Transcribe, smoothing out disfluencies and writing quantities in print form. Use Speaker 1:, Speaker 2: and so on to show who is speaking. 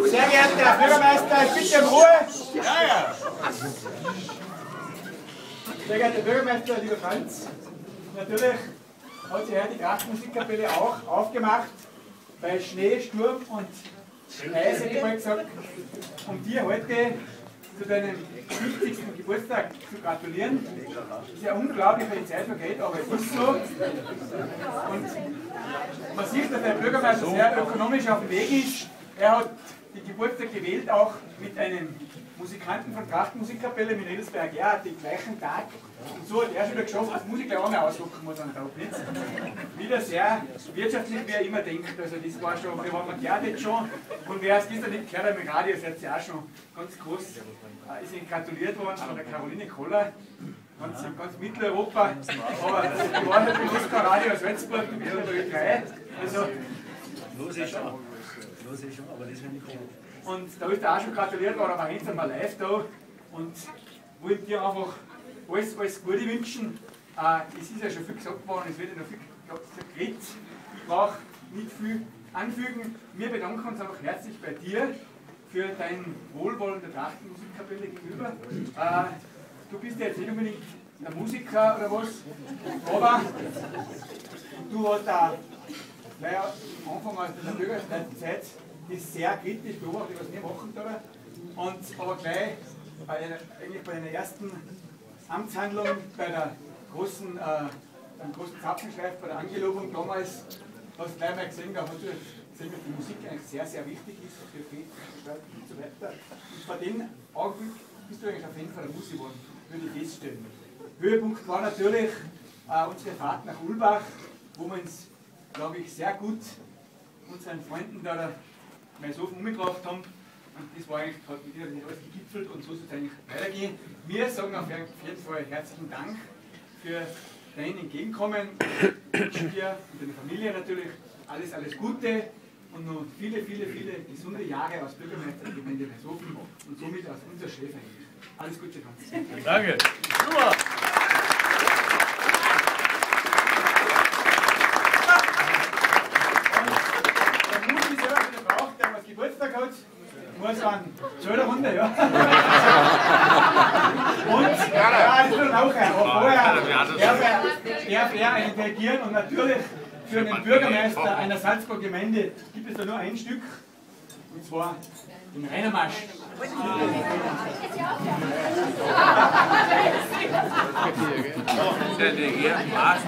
Speaker 1: Sehr geehrter Herr Bürgermeister, ich bitte um Ruhe. Sehr geehrter Bürgermeister, lieber Franz, natürlich hat sich heute die Kraftmusikkapelle auch aufgemacht, bei Schnee, Sturm und Eis, hätte ich mal gesagt, um dir heute zu deinem 50. Geburtstag zu gratulieren. Es ist ja unglaublich, wie die Zeit vergeht, aber es ist so. Und man sieht, dass der Bürgermeister sehr ökonomisch auf dem Weg ist. Er hat die Geburtstag gewählt, auch mit einem Musikanten von Kraftmusikkapelle, mit Riedelsberg, ja, den gleichen Tag. Und so hat er schon wieder geschafft, dass Musik auch mehr ausdrucken muss an Taublitz. Wieder sehr wirtschaftlich, wie er immer denkt. Also das war schon, wir haben gehört jetzt schon. Und wer es gestern nicht gehört hat im Radio, seid ihr auch schon ganz groß, ist ihm gratuliert worden von der Caroline Koller. Ganz Mitteleuropa. Aber die Wahrheit benutzt kein Radio aus Salzburg, du bist in der Ö3. Also,
Speaker 2: Los ist schon, aber das wäre nicht gut.
Speaker 1: und da ist er auch schon gratuliert worden, aber heute sind wir live da und wollen dir einfach alles Gute wünschen. Es ist ja schon viel gesagt worden, es wird ja noch viel geredet. Ich brauche nicht viel anfügen. Wir bedanken uns einfach herzlich bei dir für dein Wohlwollen der Trachtenmusikkapelle gegenüber. Du bist ja jetzt nicht unbedingt ein Musiker oder was, aber du hast auch gleich am Anfang aus der Bürgerzeit das sehr kritisch beobachtet, was wir machen da. Und aber gleich eigentlich bei deiner ersten Amtshandlung bei der großen Zapfenschleif, bei der Angelobung damals, hast du gleich mal gesehen, da hast du gesehen, dass die Musik eigentlich sehr, sehr wichtig ist für Friedensgestaltung und so weiter. Und von dem Augenblick bist du eigentlich ein Fan von der Musik geworden, würde ich feststellen. Höhepunkt war natürlich unsere Fahrt nach Ulbach, wo wir uns, glaube ich, sehr gut unseren Freunden da mal so umgebracht haben. Und das war eigentlich, hat mit ihnen alles gegipfelt und so soll es eigentlich weitergehen. Wir sagen auf jeden Fall herzlichen Dank für dein Entgegenkommen. Ich wünsche dir und deiner Familie natürlich alles Gute und noch viele gesunde Jahre als Bürgermeister der Gemeinde Weißhofen und somit als unser Chef eigentlich. Alles Gute, Franz.
Speaker 2: Danke. Super.
Speaker 1: Der Mut ist ja, der braucht, der was Geburtstag hat, muss an zur Runde, ja. Und, ja, das tut auch ein. Aber vorher darf er delegieren und natürlich für den Bürgermeister einer Salzburger Gemeinde gibt es da nur ein Stück, und zwar den Reinermarsch. Der delegiert Marsch.